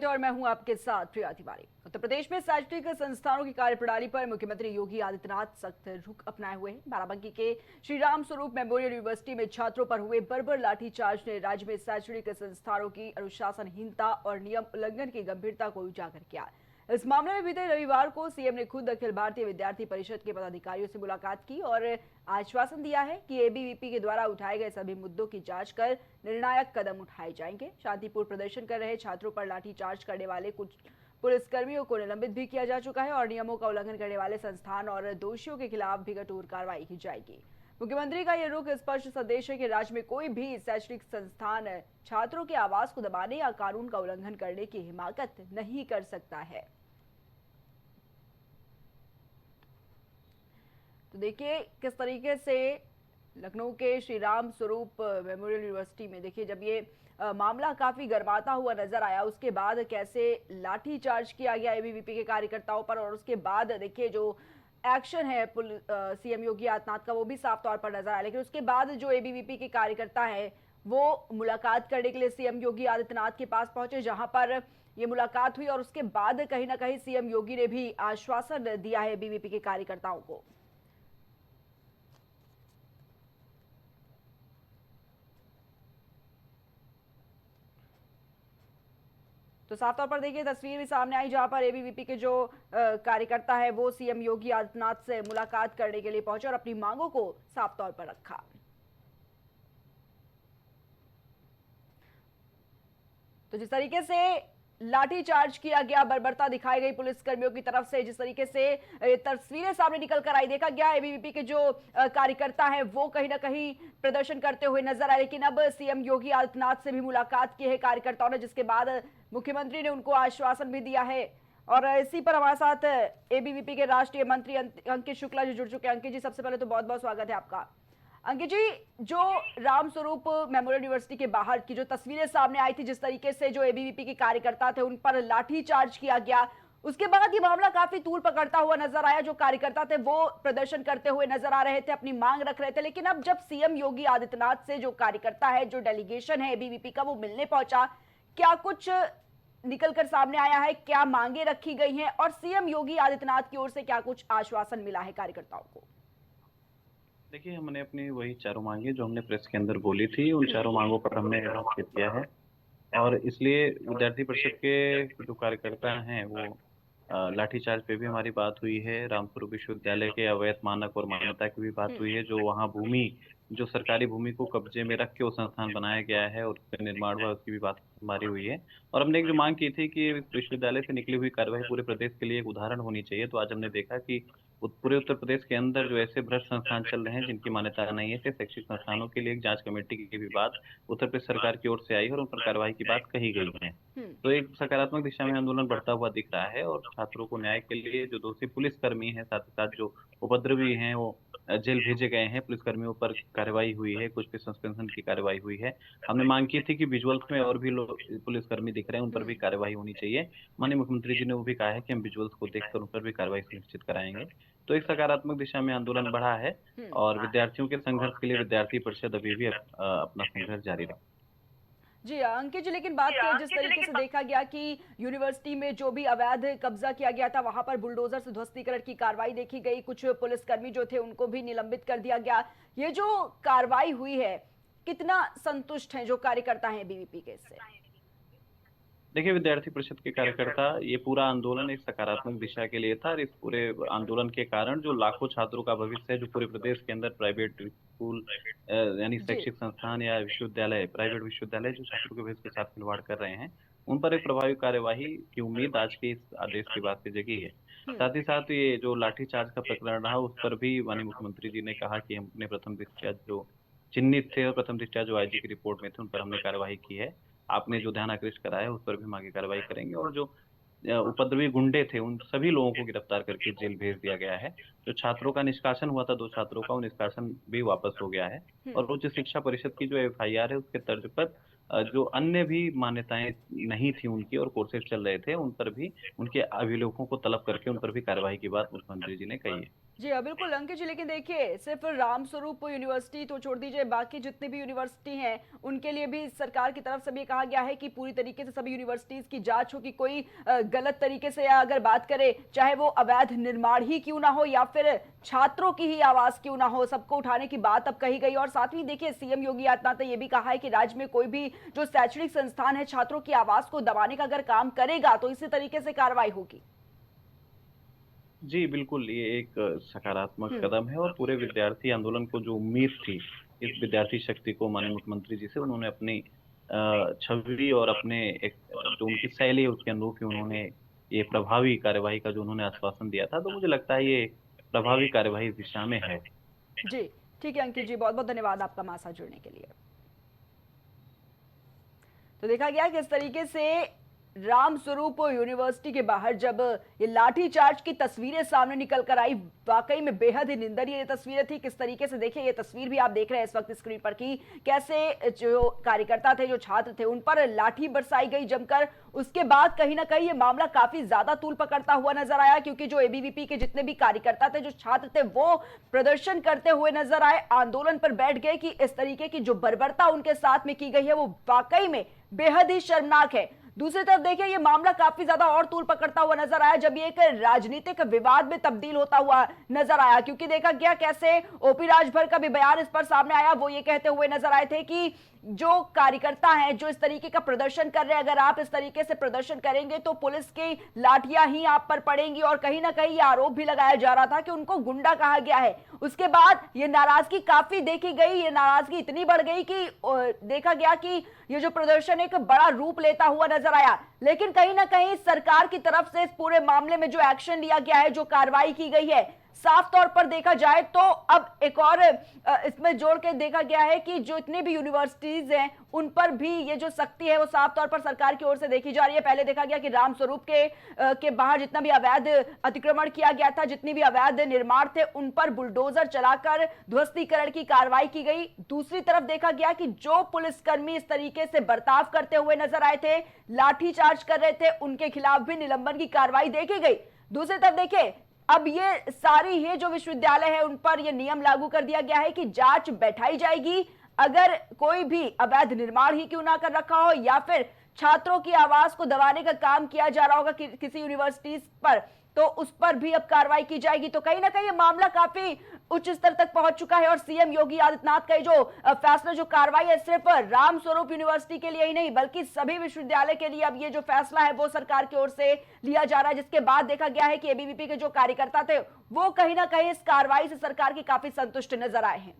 और मैं हूं आपके साथ प्रिया तिवारी। उत्तर प्रदेश में शैक्षणिक संस्थानों की कार्यप्रणाली पर मुख्यमंत्री योगी आदित्यनाथ सख्त रुख अपनाए हुए हैं। बाराबंकी के श्री राम स्वरूप मेमोरियल यूनिवर्सिटी में छात्रों पर हुए बर्बर लाठीचार्ज ने राज्य में शैक्षणिक संस्थानों की अनुशासनहीनता और नियम उल्लंघन की गंभीरता को उजागर किया। इस मामले में बीते रविवार को सीएम ने खुद अखिल भारतीय विद्यार्थी परिषद के पदाधिकारियों से मुलाकात की और आश्वासन दिया है कि एबीवीपी के द्वारा उठाए गए सभी मुद्दों की जांच कर निर्णायक कदम उठाए जाएंगे। शांतिपूर्ण प्रदर्शन कर रहे छात्रों पर लाठीचार्ज करने वाले कुछ पुलिसकर्मियों को निलंबित भी किया जा चुका है और नियमों का उल्लंघन करने वाले संस्थान और दोषियों के खिलाफ भी कठोर कार्रवाई की जाएगी। मुख्यमंत्री का यह रुख स्पष्ट संदेश है कि राज्य में कोई भी शैक्षणिक संस्थान छात्रों के आवाज को दबाने या कानून का उल्लंघन करने की हिमाकत नहीं कर सकता है। तो देखिए किस तरीके से लखनऊ के श्री राम स्वरूप मेमोरियल यूनिवर्सिटी में देखिए जब ये मामला काफी गर्माता हुआ नजर आया, उसके बाद कैसे लाठी चार्ज किया गया एबीवीपी के कार्यकर्ताओं पर और उसके बाद देखिए जो एक्शन है सीएम योगी आदित्यनाथ का वो भी साफ तौर पर नजर आया। लेकिन उसके बाद जो एबीवीपी के कार्यकर्ता है वो मुलाकात करने के लिए सीएम योगी आदित्यनाथ के पास पहुंचे, जहां पर ये मुलाकात हुई और उसके बाद कहीं ना कहीं सीएम योगी ने भी आश्वासन दिया है एबीवीपी के कार्यकर्ताओं को। तो साफ तौर पर देखिए तस्वीर भी सामने आई जहां पर एबीवीपी के जो कार्यकर्ता है वो सीएम योगी आदित्यनाथ से मुलाकात करने के लिए पहुंचे और अपनी मांगों को साफ तौर पर रखा। तो जिस तरीके से लाठीचार्ज किया गया, बर्बरता दिखाई गई पुलिसकर्मियों की तरफ से, जिस तरीके से तस्वीरें सामने निकल कर आई, देखा गया एबीवीपी के जो कार्यकर्ता हैं वो कहीं ना कहीं प्रदर्शन करते हुए नजर आए। लेकिन अब सीएम योगी आदित्यनाथ से भी मुलाकात की है कार्यकर्ताओं ने, जिसके बाद मुख्यमंत्री ने उनको आश्वासन भी दिया है। और इसी पर हमारे साथ एबीवीपी के राष्ट्रीय मंत्री अंकित शुक्ला जी जुड़ चुके हैं। अंकित जी, सबसे पहले तो बहुत बहुत स्वागत है आपका। अंकित जी, जो राम स्वरूप मेमोरियल यूनिवर्सिटी के बाहर की जो तस्वीरें सामने आई थी, जिस तरीके से जो एबीवीपी के कार्यकर्ता थे उन पर लाठी चार्ज किया गया, उसके बाद ये मामला काफी तूल पकड़ता हुआ नजर आया। जो कार्यकर्ता थे वो प्रदर्शन करते हुए नजर आ रहे थे, अपनी मांग रख रहे थे। लेकिन अब जब सीएम योगी आदित्यनाथ से जो कार्यकर्ता है, जो डेलीगेशन है एबीवीपी का, वो मिलने पहुंचा, क्या कुछ निकलकर सामने आया है? क्या मांगे रखी गई हैं और सीएम योगी आदित्यनाथ की ओर से क्या कुछ आश्वासन मिला है कार्यकर्ताओं को? देखिए, हमने अपनी वही चारों मांगे जो हमने प्रेस के अंदर बोली थी, उन चारों मांगों पर हमने हस्ताक्षर किया है। और इसलिए विद्यार्थी परिषद के जो कार्यकर्ता हैं वो लाठीचार्ज पे भी हमारी बात हुई है। रामस्वरूप विश्वविद्यालय के अवैध मानक और मान्यता की भी बात हुई है। जो वहाँ भूमि, जो सरकारी भूमि को कब्जे में रख के वो संस्थान बनाया गया है और उसका निर्माण हुआ, उसकी भी बात हमारी हुई है। और हमने एक जो मांग की थी कि विश्वविद्यालय से निकली हुई कार्रवाई पूरे प्रदेश के लिए एक उदाहरण होनी चाहिए। तो आज हमने देखा कि पूरे उत्तर प्रदेश के अंदर जो ऐसे भ्रष्ट संस्थान चल रहे हैं जिनकी मान्यता नहीं है, ऐसे शैक्षिक संस्थानों के लिए एक जांच कमेटी की भी बात उत्तर प्रदेश सरकार की ओर से आई है और उन पर कार्रवाई की बात कही गई है। तो एक सकारात्मक दिशा में आंदोलन बढ़ता हुआ दिख रहा है और छात्रों को न्याय के लिए जो दोषी पुलिसकर्मी हैं, साथ ही साथ जो उपद्रवी हैं, वो जेल भेजे गए हैं। पुलिसकर्मियों पर कार्रवाई हुई है, कुछ पे सस्पेंशन की कार्रवाई हुई है। हमने मांग की थी कि विजुअल्स में और भी लोग पुलिसकर्मी दिख रहे हैं, उन पर भी कार्रवाई होनी चाहिए। माननीय मुख्यमंत्री जी ने वो भी कहा है कि हम विजुअल्स को देखकर उन पर भी कार्रवाई सुनिश्चित कराएंगे। तो एक सकारात्मक दिशा में आंदोलन बढ़ा है और विद्यार्थियों के संघर्ष के लिए विद्यार्थी परिषद अभी भी अपना संघर्ष जारी रखती है। जी अंकित जी, लेकिन बात करें जिस तरीके से देखा गया कि यूनिवर्सिटी में जो भी अवैध कब्जा किया गया था, वहां पर बुलडोजर से ध्वस्तीकरण की कार्रवाई देखी गई, कुछ पुलिसकर्मी जो थे उनको भी निलंबित कर दिया गया। ये जो कार्रवाई हुई है, कितना संतुष्ट हैं जो कार्यकर्ता हैं बीवीपी के इससे? देखिए, विद्यार्थी परिषद के कार्यकर्ता, ये पूरा आंदोलन एक सकारात्मक दिशा के लिए था और इस पूरे आंदोलन के कारण जो लाखों छात्रों का भविष्य है, जो पूरे प्रदेश के अंदर प्राइवेट स्कूल यानी जी। शैक्षिक संस्थान या विश्वविद्यालय, प्राइवेट विश्वविद्यालय जो छात्रों के भविष्य के साथ खिलवाड़ कर रहे हैं, उन पर एक प्रभावी कार्यवाही की उम्मीद आज के इस आदेश के बाद से जगी है। साथ ही साथ ये जो लाठीचार्ज का प्रकरण रहा, उस पर भी माननीय मुख्यमंत्री जी ने कहा कि हमने प्रथम दृष्टया जो चिन्हित थे और प्रथम दृष्टया जो आईजी की रिपोर्ट में थे, उन पर हमने कार्यवाही की है। आपने जो ध्यान आकृष्ट कराया है, उस पर भी हम आगे कार्रवाई करेंगे और जो उपद्रवी गुंडे थे, उन सभी लोगों को गिरफ्तार करके जेल भेज दिया गया है। जो छात्रों का निष्कासन हुआ था, 2 छात्रों का, वो निष्कासन भी वापस हो गया है। और उच्च शिक्षा परिषद की जो एफआईआर है, उसके तर्ज पर जो अन्य भी मान्यताएं नहीं थी उनकी और कोर्सेज चल रहे थे, उन पर भी उनके अभिलेखों को तलब करके उन पर भी कार्रवाई की बात मुख्यमंत्री जी ने कही है। जी हाँ, बिल्कुल अंकित जी, लेकिन देखिए सिर्फ रामस्वरूप यूनिवर्सिटी तो छोड़ दीजिए, बाकी जितनी भी यूनिवर्सिटी हैं उनके लिए भी सरकार की तरफ से भी कहा गया है कि पूरी तरीके से सभी यूनिवर्सिटीज की जांच हो कि कोई गलत तरीके से, या अगर बात करें चाहे वो अवैध निर्माण ही क्यों ना हो या फिर छात्रों की ही आवाज क्यों ना हो, सबको उठाने की बात अब कही गई। और साथ ही देखिए सीएम योगी आदित्यनाथ ने यह भी कहा है कि राज्य में कोई भी जो शैक्षणिक संस्थान है छात्रों की आवाज को दबाने का अगर काम करेगा तो इसी तरीके से कार्रवाई होगी। जी, बिल्कुल, ये एक सकारात्मक हम्म। कदम है और पूरे विद्यार्थी आंदोलन को जो उम्मीद थी, इस विद्यार्थी शक्ति को माननीय मुख्यमंत्री जी से उन्होंने अपनी छवि और अपने एक जो उनकी शैली है उसके अनुरूप ही उन्होंने ये प्रभावी कार्यवाही का जो उन्होंने आश्वासन दिया था, तो मुझे लगता है ये प्रभावी कार्यवाही इस दिशा में है। जी ठीक है अंकित जी, बहुत बहुत धन्यवाद आपका हमारे साथ जुड़ने के लिए। तो देखा गया किस तरीके से रामस्वरूप यूनिवर्सिटी के बाहर जब ये लाठीचार्ज की तस्वीरें सामने निकल कर आई, वाकई में बेहद ही निंदनीय ये तस्वीरें थी। किस तरीके से देखिए, ये तस्वीर भी आप देख रहे हैं इस वक्त स्क्रीन पर कि कैसे जो कार्यकर्ता थे, जो छात्र थे, उन पर लाठी बरसाई गई जमकर। उसके बाद कहीं ना कहीं ये मामला काफी ज्यादा तूल पकड़ता हुआ नजर आया, क्योंकि जो एबीवीपी के जितने भी कार्यकर्ता थे, जो छात्र थे, वो प्रदर्शन करते हुए नजर आए, आंदोलन पर बैठ गए कि इस तरीके की जो बर्बरता उनके साथ में की गई है वो वाकई में बेहद ही शर्मनाक है। दूसरी तरफ देखिए ये मामला काफी ज्यादा और तूल पकड़ता हुआ नजर आया जब ये एक राजनीतिक विवाद में तब्दील होता हुआ नजर आया, क्योंकि देखा गया कैसे ओपी राजभर का भी बयान इस पर सामने आया। वो ये कहते हुए नजर आए थे कि जो कार्यकर्ता हैं जो इस तरीके का प्रदर्शन कर रहे हैं, अगर आप इस तरीके से प्रदर्शन करेंगे तो पुलिस की लाठियां ही आप पर पड़ेंगी। और कहीं ना कहीं ये आरोप भी लगाया जा रहा था कि उनको गुंडा कहा गया है। उसके बाद ये नाराजगी काफी देखी गई, ये नाराजगी इतनी बढ़ गई कि देखा गया कि ये जो प्रदर्शन एक बड़ा रूप लेता हुआ नजर आया। लेकिन कहीं ना कहीं सरकार की तरफ से इस पूरे मामले में जो एक्शन लिया गया है, जो कार्रवाई की गई है, साफ तौर पर देखा जाए तो अब एक और इसमें जोड़ के देखा गया है कि जो इतनी भी यूनिवर्सिटीज हैं उन पर भी ये जो सख्ती है वो साफ तौर पर सरकार की ओर से देखी जा रही है। पहले देखा गया कि रामस्वरूप के बाहर जितना भी अवैध अतिक्रमण किया गया था, जितनी भी अवैध निर्माण थे, उन पर बुलडोजर चलाकर ध्वस्तीकरण की कार्रवाई की गई। दूसरी तरफ देखा गया कि जो पुलिसकर्मी इस तरीके से बर्ताव करते हुए नजर आए थे, लाठीचार्ज कर रहे थे, उनके खिलाफ भी निलंबन की कार्रवाई देखी गई। दूसरी तरफ देखिए अब ये सारी ही जो विश्वविद्यालय है उन पर ये नियम लागू कर दिया गया है कि जांच बैठाई जाएगी। अगर कोई भी अवैध निर्माण ही क्यों ना कर रखा हो या फिर छात्रों की आवाज को दबाने का काम किया जा रहा होगा किसी यूनिवर्सिटीज पर, तो उस पर भी अब कार्रवाई की जाएगी। तो कहीं ना कहीं ये मामला काफी उच्च स्तर तक पहुंच चुका है और सीएम योगी आदित्यनाथ का जो फैसला, जो कार्रवाई है, सिर्फ रामस्वरूप यूनिवर्सिटी के लिए ही नहीं बल्कि सभी विश्वविद्यालय के लिए अब ये जो फैसला है वो सरकार की ओर से लिया जा रहा है। जिसके बाद देखा गया है कि एबीवीपी के जो कार्यकर्ता थे वो कहीं ना कहीं इस कार्रवाई से सरकार की काफी संतुष्ट नजर आए हैं।